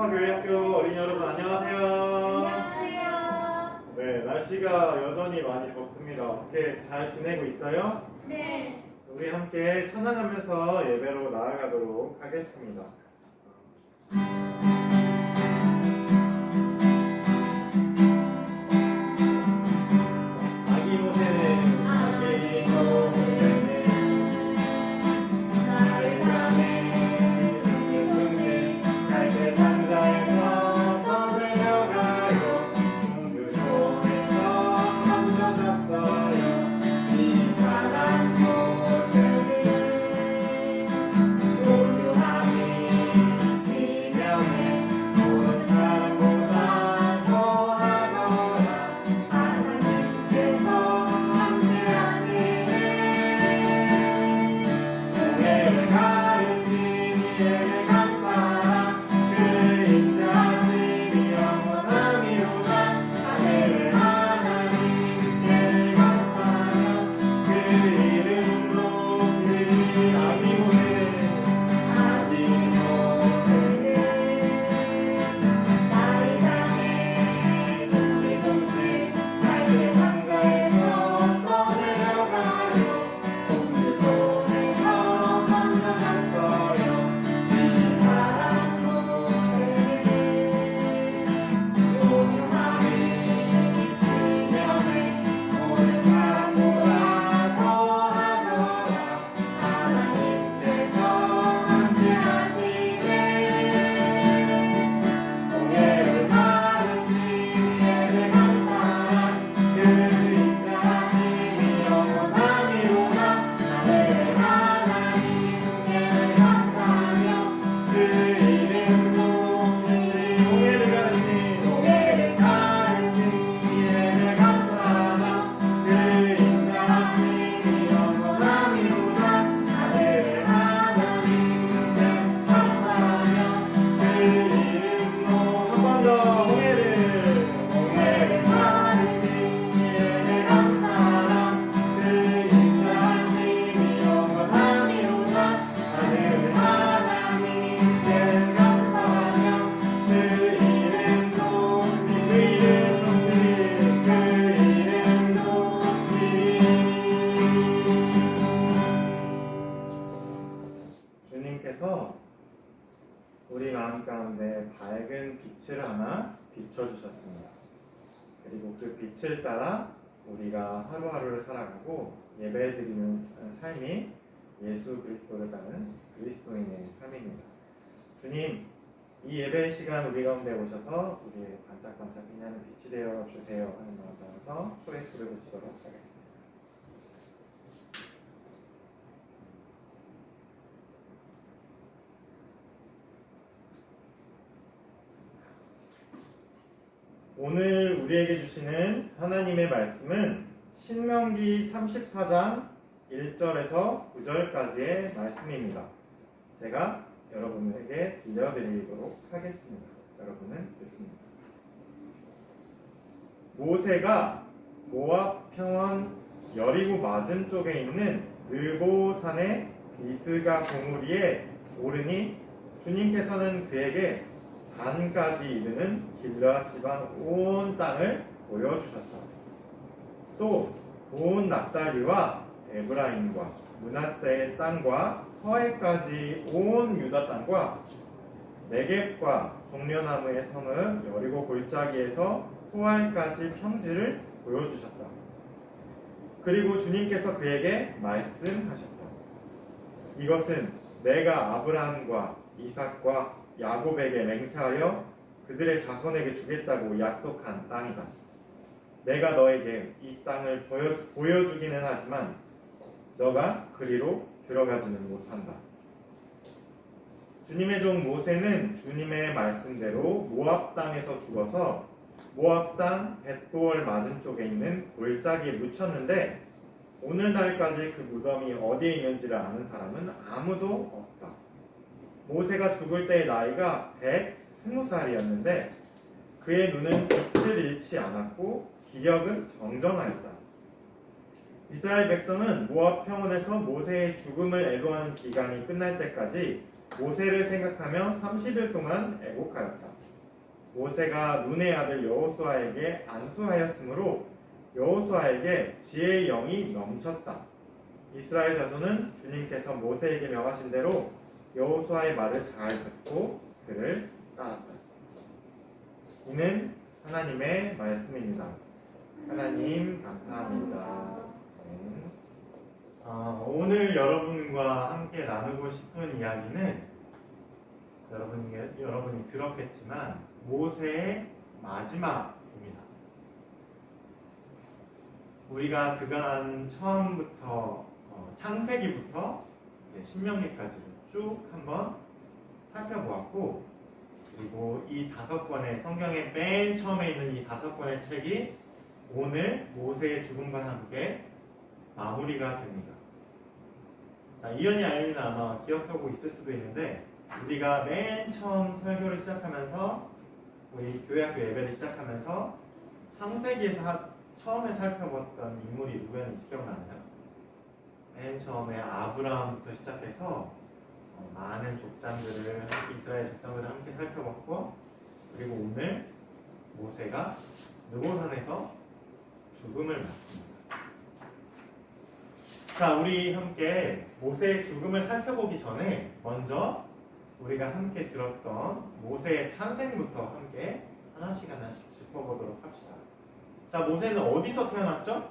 성화교회학교 어린이 여러분 안녕하세요. 안녕하세요. 네, 날씨가 여전히 많이 덥습니다. 어떻게 잘 지내고 있어요? 네. 우리 함께 찬양하면서 예배로 나아가도록 하겠습니다. 아기 모세는 아기 모세는 나를 가네 풍신 갈대 상자에서 떠내려가요 그 손에서 던져졌어요 이 사랑 모세는 고요함이 지면에 모든 사람보다 더하더라 하나님께서 함께하시네 공예를 가르신 이에게 감사하라 그 인자하심이 영원함이로다 하늘의 하나님께 감사하라 그 이름 높이 아기 모세는 나를 향해 둥실둥실 날개 상자에서 떠내려가요 공주 손에서 건져졌어요 이 사랑 모세는 고요함이 지면에 모든 사람보다 더하더라 하나님께서 함께하시네 공예를 가르신 이에게 감사하라 그 인자하심이 영원함이로다 하늘의 하나님께 감사하며 그 이름 높이 공예를 가르신 이에게 감사하라 그 인자하심이 영원함이로다 하늘의 하나님께 감사하며 그 이름 한번더 공예를 가르신 이에게 감사하라 그 인자하심이 영원함이로다 하늘의 하나님께 감사하며 그 이름 높이 주님께서 우리 마음 가운데 밝은 빛을 하나 비춰주셨습니다. 그리고 그 빛을 따라 우리가 하루하루를 살아가고 예배드리는 삶이 예수 그리스도를 따르는 그리스도인의 삶입니다. 주님, 이 예배 시간 우리 가운데 오셔서 우리의 반짝반짝 빛나는 빛이 되어 주세요 하는 마음 담아서 초예수를 붙이도록 하겠습니다. 오늘 우리에게 주시는 하나님의 말씀은 신명기 34장 1절에서 9절까지의 말씀입니다. 제가 여러분에게 들려드리도록 하겠습니다. 여러분은 듣습니다. 모세가 모압 평원 여리고 맞은쪽에 있는 느보산의 비스가 봉우리에 오르니 주님께서는 그에게 단까지 이르는 길르앗 지방 온 땅을 보여주셨다. 또 온 납달리와 에브라임과 므낫세의 땅과 서해까지 온 유다 땅과 네겝과 종려나무의 성읍 여리고 골짜기에서 소알까지 평지를 보여주셨다. 그리고 주님께서 그에게 말씀하셨다. 이것은 내가 아브라함과 이삭과 야곱에게 맹세하여 그들의 자손에게 주겠다고 약속한 땅이다. 내가 너에게 이 땅을 보여주기는 하지만 너가 그리로 들어가지는 못한다. 주님의 종 모세는 주님의 말씀대로 모압 땅에서 죽어서 모압 땅 벳보월 맞은쪽에 있는 골짜기에 묻혔는데 오늘날까지 그 무덤이 어디에 있는지를 아는 사람은 아무도 없다. 모세가 죽을 때의 나이가 120살이었는데 그의 눈은 빛을 잃지 않았고 기력은 정정하였다. 이스라엘 백성은 모압 평원에서 모세의 죽음을 애도하는 기간이 끝날 때까지 모세를 생각하며 30일 동안 애곡하였다. 모세가 눈의 아들 여호수아에게 안수하였으므로 여호수아에게 지혜의 영이 넘쳤다. 이스라엘 자손은 주님께서 모세에게 명하신 대로 여호수아의 말을 잘 듣고 그를 따랐다. 이는 하나님의 말씀입니다. 하나님 감사합니다. 오늘 여러분과 함께 나누고 싶은 이야기는 여러분이 들었겠지만 모세의 마지막입니다. 우리가 그간 처음부터 창세기부터 이제 신명기까지를 쭉 한번 살펴보았고, 그리고 이 5권의 성경의 맨 처음에 있는 이 5권의 책이 오늘 모세의 죽음과 함께 마무리가 됩니다. 자, 이현이 아이는 아마 기억하고 있을 수도 있는데, 우리가 맨 처음 설교를 시작하면서 우리 교회학교 예배를 시작하면서 창세기에서 처음에 살펴봤던 인물이 누구였는지 기억나나요? 맨 처음에 아브라함부터 시작해서 많은 족장들을 이스라엘 족장들을 함께 살펴봤고, 그리고 오늘 모세가 느보산에서 죽음을 맞습니다. 자, 우리 함께 모세의 죽음을 살펴보기 전에 먼저 우리가 함께 들었던 모세의 탄생부터 함께 하나씩 짚어보도록 합시다. 자, 모세는 어디서 태어났죠?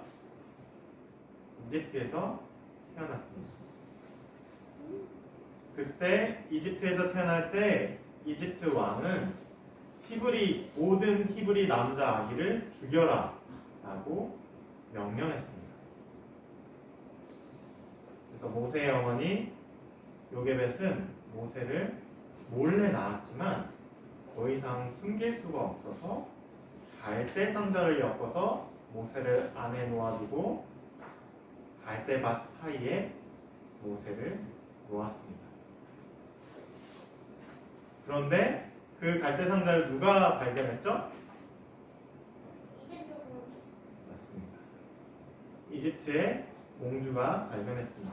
이집트에서 태어났습니다. 그때 이집트에서 태어날 때 이집트 왕은 모든 히브리 남자 아기를 죽여라 라고 명령했습니다. 그래서 모세의 어머니 요게벳은 모세를 몰래 낳았지만 더 이상 숨길 수가 없어서 갈대 상자를 엮어서 모세를 안에 놓아두고 갈대밭 사이에 모세를 놓았습니다. 그런데 그 갈대 상자를 누가 발견했죠? 맞습니다. 이집트의 공주가 발견했습니다.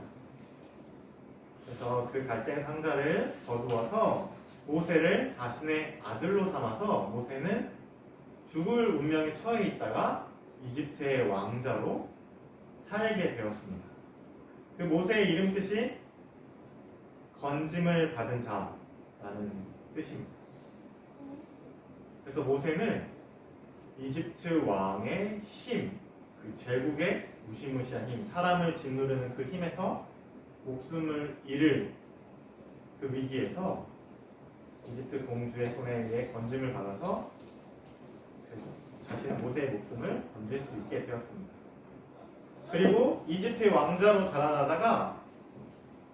그래서 그 갈대 상자를 거두어서 모세를 자신의 아들로 삼아서 모세는 죽을 운명에 처해 있다가 이집트의 왕자로 살게 되었습니다. 그 모세의 이름 뜻이 건짐을 받은 자라는 뜻입니다. 그래서 모세는 이집트 왕의 힘, 그 제국의 무시무시한 힘, 사람을 짓누르는 그 힘에서 목숨을 잃을 그 위기에서 이집트 공주의 손에 의해 건짐을 받아서 자신의 모세의 목숨을 건질 수 있게 되었습니다. 그리고 이집트의 왕자로 자라나다가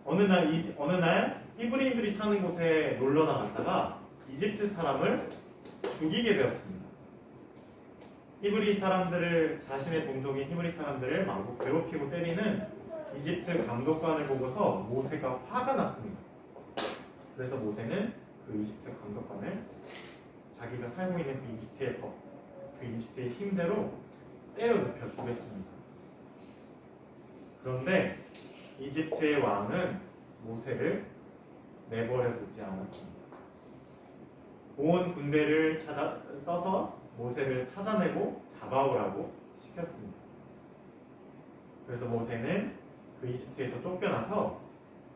어느 날 히브리인들이 사는 곳에 놀러 나갔다가 이집트 사람을 죽이게 되었습니다. 자신의 동족인 히브리 사람들을 마구 괴롭히고 때리는 이집트 감독관을 보고서 모세가 화가 났습니다. 그래서 모세는 그 이집트 감독관을 자기가 살고 있는 그 이집트의 법, 그 이집트의 힘대로 때려 눕혀 죽였습니다. 그런데 이집트의 왕은 모세를 내버려 두지 않았습니다. 온 군대를 써서 모세를 찾아내고 잡아오라고 시켰습니다. 그래서 모세는 그 이집트에서 쫓겨나서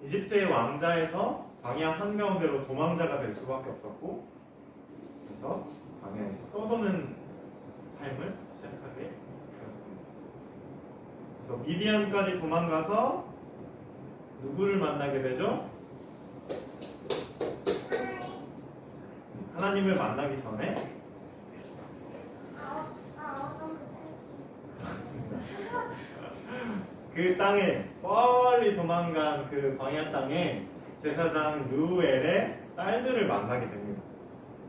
이집트의 왕자에서 광야 한가운데로 도망자가 될 수밖에 없었고, 그래서 광야에서 떠도는 삶을 시작하게 되었습니다. 그래서 미디안까지 도망가서 누구를 만나게 되죠? 하나님을 만나기 전에 맞습니다. 그 땅에 멀리 도망간 그 광야 땅에 제사장 르우엘의 딸들을 만나게 됩니다.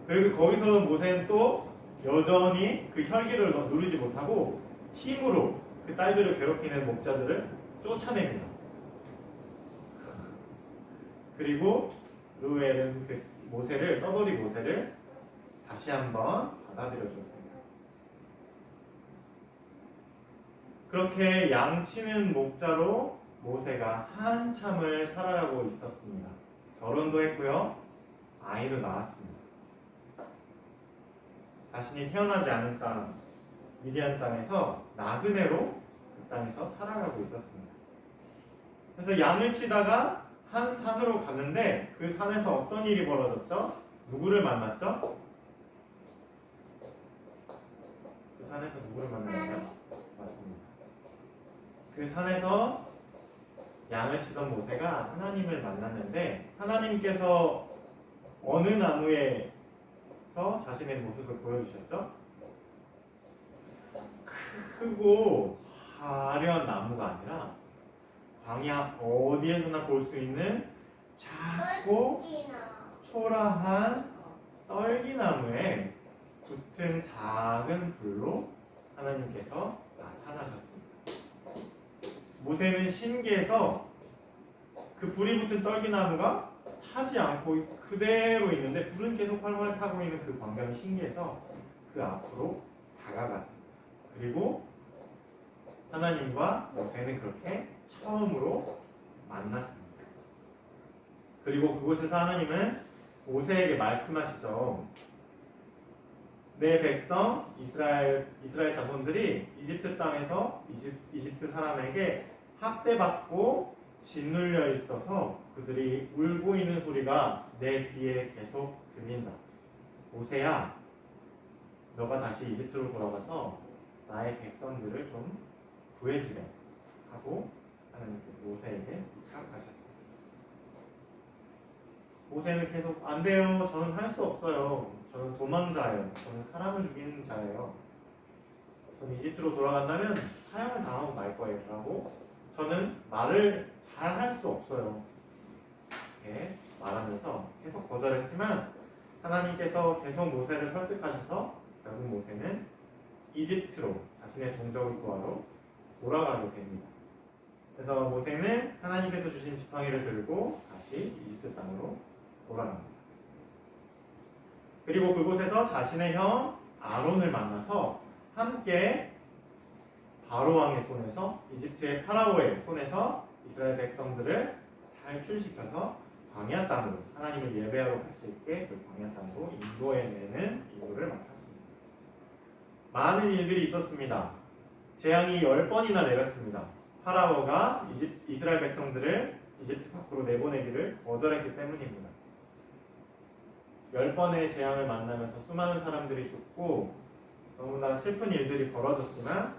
그리고 거기서 모세는 또 여전히 그 혈기를 누르지 못하고 힘으로 그 딸들을 괴롭히는 목자들을 쫓아냅니다. 그리고 르우엘은 그 떠돌이 모세를 다시 한번 받아들여 줬습니다. 그렇게 양치는 목자로 모세가 한참을 살아가고 있었습니다. 결혼도 했고요. 아이도 낳았습니다. 자신이 태어나지 않은 땅, 미디안 땅에서 나그네로 그 땅에서 살아가고 있었습니다. 그래서 양을 치다가 한 산으로 갔는데 그 산에서 어떤 일이 벌어졌죠? 누구를 만났죠? 그 산에서 누구를 만났나요? 맞습니다. 그 산에서 양을 치던 모세가 하나님을 만났는데 하나님께서 어느 나무에서 자신의 모습을 보여주셨죠? 크고 화려한 나무가 아니라 광야 어디에서나 볼 수 있는 작고 초라한 떨기나무에 붙은 작은 불로 하나님께서 나타나셨습니다. 모세는 신기해서 그 불이 붙은 떨기나무가 타지 않고 그대로 있는데 불은 계속 활활 타고 있는 그 광경이 신기해서 그 앞으로 다가갔습니다. 그리고 하나님과 모세는 그렇게 처음으로 만났습니다. 그리고 그곳에서 하나님은 모세에게 말씀하시죠. 내 백성 이스라엘 자손들이 이집트 땅에서 이집트 사람에게 학대받고 짓눌려 있어서 그들이 울고 있는 소리가 내 귀에 계속 들린다. 모세야, 너가 다시 이집트로 돌아가서 나의 백성들을 좀 구해주래 하고 하나님께서 모세에게 부탁하셨습니다. 모세는 계속 안 돼요. 저는 할 수 없어요. 저는 도망자예요. 저는 사람을 죽이는 자예요. 저는 이집트로 돌아간다면 사형을 당하고 말 거예요. 라고 저는 말을 잘 할 수 없어요. 이렇게 말하면서 계속 거절했지만 하나님께서 계속 모세를 설득하셔서 결국 모세는 이집트로 자신의 동족을 구하러 돌아가게 됩니다. 그래서 모세는 하나님께서 주신 지팡이를 들고 다시 이집트 땅으로 돌아갑니다. 그리고 그곳에서 자신의 형 아론을 만나서 함께 바로 왕의 손에서 이집트의 파라오의 손에서 이스라엘 백성들을 탈출시켜서 광야 땅으로 하나님을 예배하러 갈 수 있게 그 광야 땅으로 인도해내는 임무를 맡았습니다. 많은 일들이 있었습니다. 재앙이 10번이나 내렸습니다. 파라오가 이스라엘 백성들을 이집트 밖으로 내보내기를 거절했기 때문입니다. 10번의 재앙을 만나면서 수많은 사람들이 죽고 너무나 슬픈 일들이 벌어졌지만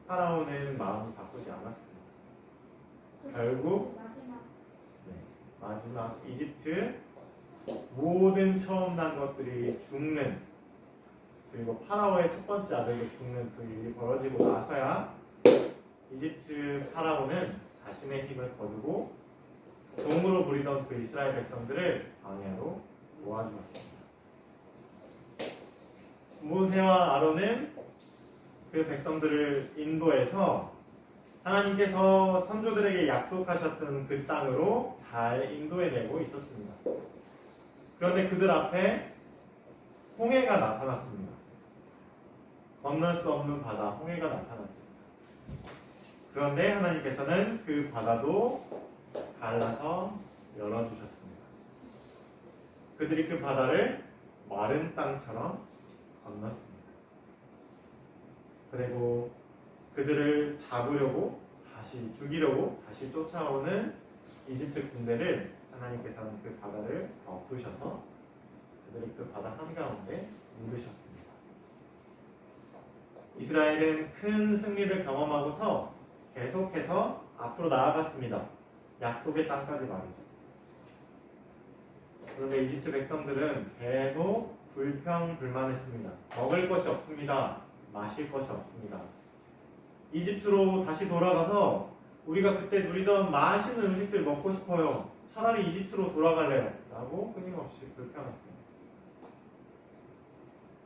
파라오는 마음을 바꾸지 않았습니다. 결국 마지막 이집트 모든 처음 난 것들이 죽는, 그리고 파라오의 첫 번째 아들이 죽는 그 일이 벌어지고 나서야 이집트 파라오는 자신의 힘을 거두고 종으로 부리던 그 이스라엘 백성들을 광야로 도와주었습니다. 모세와 아론은 그 백성들을 인도해서 하나님께서 선조들에게 약속하셨던 그 땅으로 잘 인도해내고 있었습니다. 그런데 그들 앞에 홍해가 나타났습니다. 건널 수 없는 바다, 홍해가 나타났습니다. 그런데 하나님께서는 그 바다도 갈라서 열어주셨습니다. 그들이 그 바다를 마른 땅처럼 건넜습니다. 그리고 그들을 잡으려고 다시 죽이려고 다시 쫓아오는 이집트 군대를 하나님께서는 그 바다를 덮으셔서 그들이 그 바다 한가운데 물으셨습니다. 이스라엘은 큰 승리를 경험하고서 계속해서 앞으로 나아갔습니다. 약속의 땅까지 말이죠. 그런데 이집트 백성들은 계속 불평불만했습니다. 먹을 것이 없습니다. 마실 것이 없습니다. 이집트로 다시 돌아가서 우리가 그때 누리던 맛있는 음식들 먹고 싶어요. 차라리 이집트로 돌아갈래요. 라고 끊임없이 불평했습니다.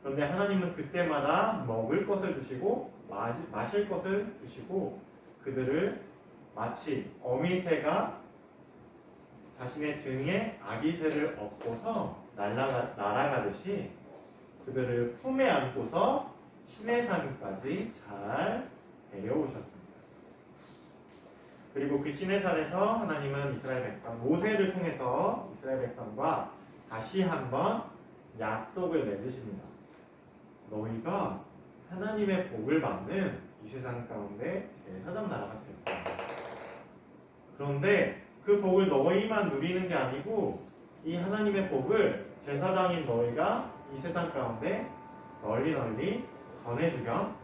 그런데 하나님은 그때마다 먹을 것을 주시고 마실 것을 주시고 그들을 마치 어미새가 자신의 등에 아기새를 업고서 날아가듯이 그들을 품에 안고서 시내산까지 잘 데려오셨습니다. 그리고 그 시내산에서 하나님은 이스라엘 백성 모세를 통해서 이스라엘 백성과 다시 한번 약속을 맺으십니다. 너희가 하나님의 복을 받는 이 세상 가운데 제사장 나라가 될 거야. 그런데 그 복을 너희만 누리는 게 아니고 이 하나님의 복을 제사장인 너희가 이 세상 가운데 널리 전해주렴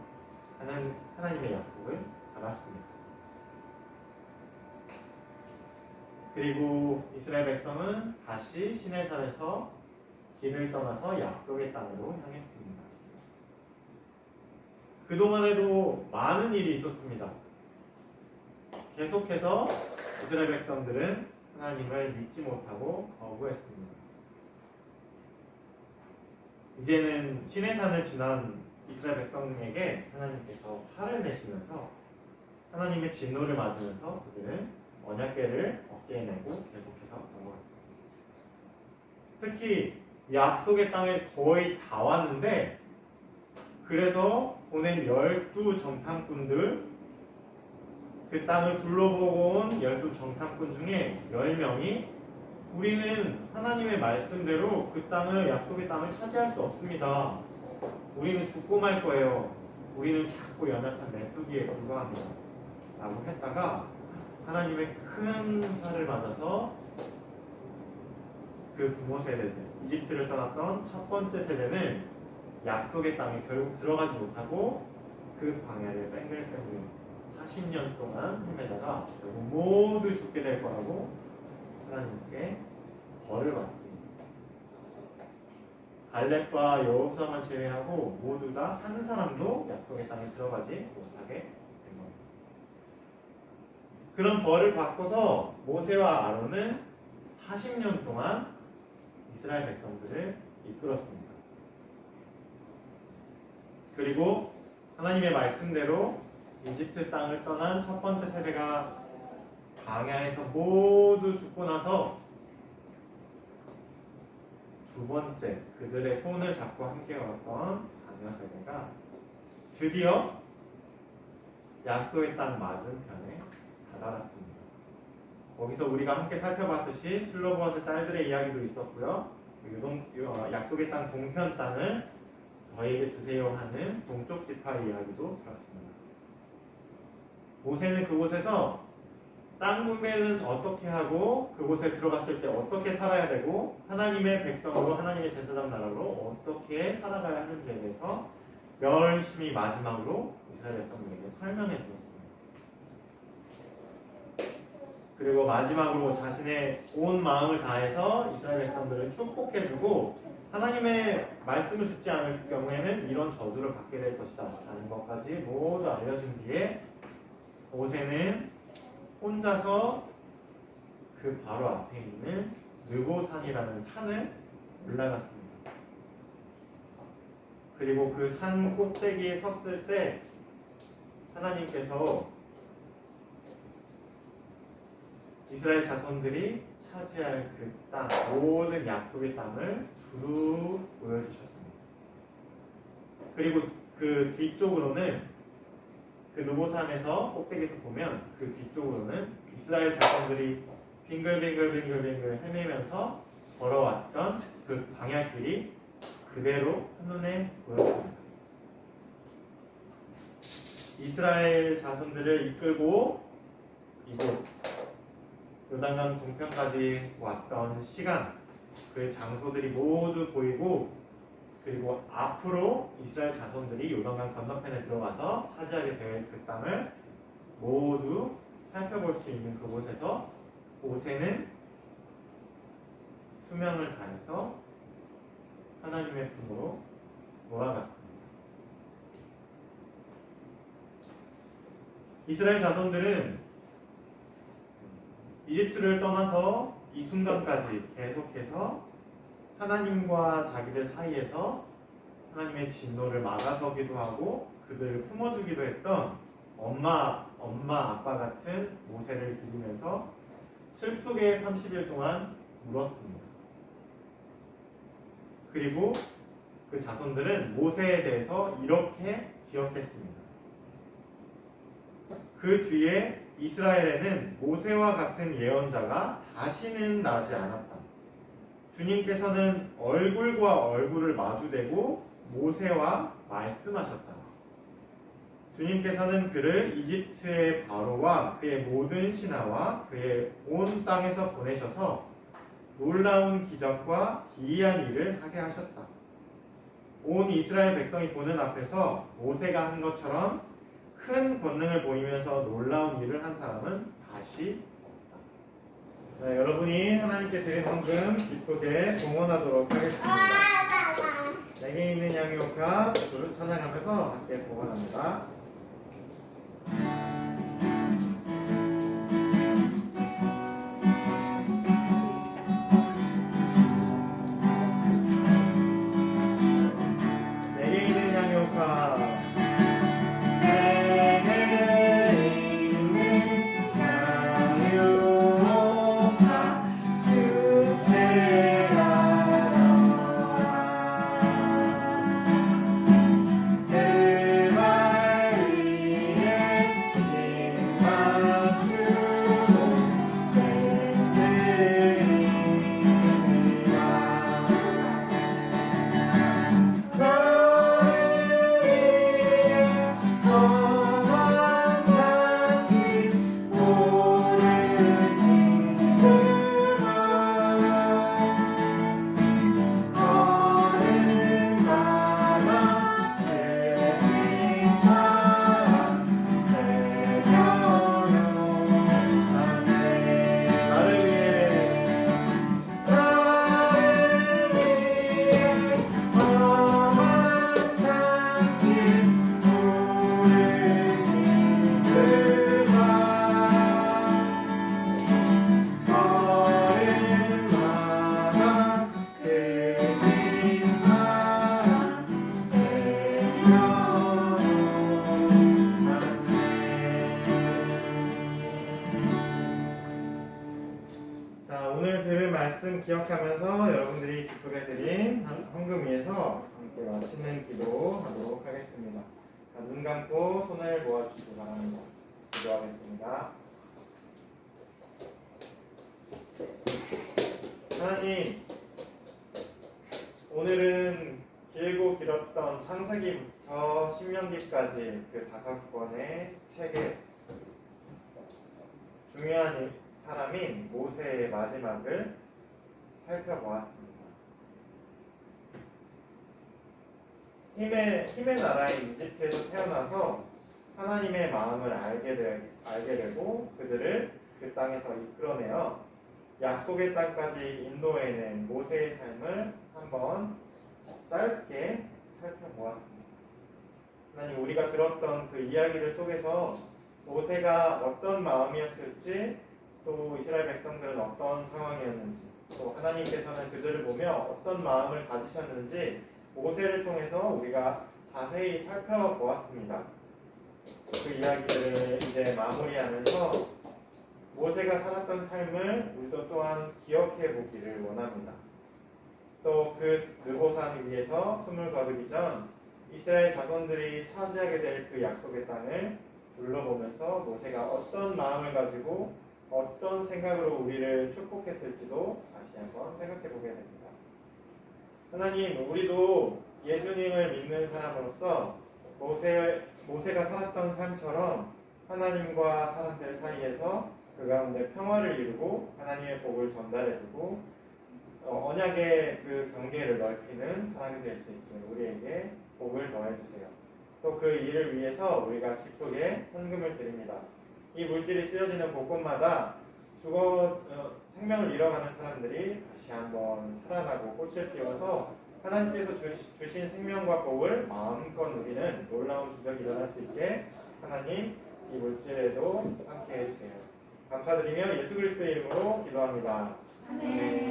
하는 하나님의 약속을 받았습니다. 그리고 이스라엘 백성은 다시 시내산에서 길을 떠나서 약속의 땅으로 향했습니다. 그동안에도 많은 일이 있었습니다. 계속해서 이스라엘 백성들은 하나님을 믿지 못하고 거부했습니다. 이제는 시내산을 지난 이스라엘 백성에게 하나님께서 화를 내시면서 하나님의 진노를 맞으면서 그들은 언약궤를 어깨에 메고 계속해서 넘어갔습니다. 특히 약속의 땅에 거의 다 왔는데 그래서 보낸 12 정탐꾼들 그 땅을 둘러보고 온 12 정탐꾼 중에 10명이 우리는 하나님의 말씀대로 그 땅을 약속의 땅을 차지할 수 없습니다. 우리는 죽고 말 거예요. 우리는 작고 연약한 메뚜기에 불과합니다. 라고 했다가 하나님의 큰 화를 맞아서 그 부모 세대들, 이집트를 떠났던 첫 번째 세대는 약속의 땅에 결국 들어가지 못하고 그 광야를 뺑글뺑글 40년 동안 헤매다가 결국 모두 죽게 될 거라고 하나님께 벌을 받습니다. 갈렙과 여호수아만 제외하고 모두 다 한 사람도 약속의 땅에 들어가지 못하게 된 겁니다. 그런 벌을 받고서 모세와 아론은 40년 동안 이스라엘 백성들을 이끌었습니다. 그리고 하나님의 말씀대로 이집트 땅을 떠난 첫 번째 세대가 광야에서 모두 죽고 나서 두 번째 그들의 손을 잡고 함께 걸었던 자녀 세대가 드디어 약속의 땅 맞은편에 다다랐습니다. 거기서 우리가 함께 살펴봤듯이 슬로보아스 딸들의 이야기도 있었고요. 약속의 땅 동편 땅을 저에게 주세요 하는 동쪽 지파의 이야기도 들었습니다. 모세는 그곳에서 땅 분배는 어떻게 하고 그곳에 들어갔을 때 어떻게 살아야 되고 하나님의 백성으로 하나님의 제사장 나라로 어떻게 살아가야 하는지에 대해서 열심히 마지막으로 이스라엘 백성들에게 설명해 주었습니다. 그리고 마지막으로 자신의 온 마음을 다해서 이스라엘 백성들을 축복해주고 하나님의 말씀을 듣지 않을 경우에는 이런 저주를 받게 될 것이다 라는 것까지 모두 알려준 뒤에 모세는 혼자서 그 바로 앞에 있는 느보산이라는 산을 올라갔습니다. 그리고 그 산 꼭대기에 섰을 때 하나님께서 이스라엘 자손들이 차지할 그 땅, 모든 약속의 땅을 두루 보여주셨습니다. 그리고 그 뒤쪽으로는 그 느보산에서 꼭대기에서 보면 그 뒤쪽으로는 이스라엘 자손들이 빙글빙글 헤매면서 걸어왔던 그 광야길이 그대로 한눈에 보였습니다. 이스라엘 자손들을 이끌고 이곳 요단강 동편까지 왔던 시간, 그 장소들이 모두 보이고 그리고 앞으로 이스라엘 자손들이 요단강 건너편에 들어가서 차지하게 될 그 땅을 모두 살펴볼 수 있는 그곳에서 모세는 수명을 다해서 하나님의 품으로 돌아갔습니다. 이스라엘 자손들은 이집트를 떠나서 이 순간까지 계속해서 하나님과 자기들 사이에서 하나님의 진노를 막아서기도 하고 그들을 품어주기도 했던 엄마 아빠 같은 모세를 기리면서 슬프게 30일 동안 울었습니다. 그리고 그 자손들은 모세에 대해서 이렇게 기억했습니다. 그 뒤에 이스라엘에는 모세와 같은 예언자가 다시는 나지 않았다. 주님께서는 얼굴과 얼굴을 마주대고 모세와 말씀하셨다. 주님께서는 그를 이집트의 바로와 그의 모든 신하와 그의 온 땅에서 보내셔서 놀라운 기적과 기이한 일을 하게 하셨다. 온 이스라엘 백성이 보는 앞에서 모세가 한 것처럼 큰 권능을 보이면서 놀라운 일을 한 사람은 다시 없다. 네, 여러분이 하나님께 드린 헌금 기쁘게 봉헌하도록 하겠습니다. 내게 있는 양의 옥합 주를 찬양하면서 함께 봉헌합니다. 내게 있는 양의 옥합 오늘 들은 말씀 기억하면서 여러분들이 기쁘게 드린 헌금 위에서 함께 마치는 기도하도록 하겠습니다. 자, 눈 감고 손을 모아주시기 바랍니다. 기도하겠습니다. 하나님, 오늘은 길고 길었던 창세기부터 신명기까지 그 5권의 책에 중요한 사람인 모세의 마지막을 살펴보았습니다. 힘의 나라인 이집트에서 태어나서 하나님의 마음을 알게 되고 그들을 그 땅에서 이끌어내어 약속의 땅까지 인도해낸 모세의 삶을 한번 짧게 살펴보았습니다. 하나님, 우리가 들었던 그 이야기들 속에서 모세가 어떤 마음이었을지, 또 이스라엘 백성들은 어떤 상황이었는지, 또 하나님께서는 그들을 보며 어떤 마음을 가지셨는지 모세를 통해서 우리가 자세히 살펴보았습니다. 그 이야기들을 이제 마무리하면서 모세가 살았던 삶을 우리도 또한 기억해 보기를 원합니다. 또 그 느보산 위에서 숨을 거두기 전 이스라엘 자손들이 차지하게 될 그 약속의 땅을 둘러보면서 모세가 어떤 마음을 가지고 어떤 생각으로 우리를 축복했을지도 다시 한번 생각해 보게 됩니다. 하나님, 우리도 예수님을 믿는 사람으로서 모세가 살았던 삶처럼 하나님과 사람들 사이에서 그 가운데 평화를 이루고 하나님의 복을 전달해주고 언약의 그 경계를 넓히는 사람이 될 수 있게 우리에게 복을 더해주세요. 또 그 일을 위해서 우리가 기쁘게 헌금을 드립니다. 이 물질이 쓰여지는 곳곳마다 생명을 잃어가는 사람들이 다시 한번 살아나고 꽃을 피워서 하나님께서 주신 생명과 복을 마음껏 누리는 놀라운 기적이 일어날 수 있게 하나님, 이 물질에도 함께 해주세요. 감사드리며 예수 그리스도의 이름으로 기도합니다. 아멘.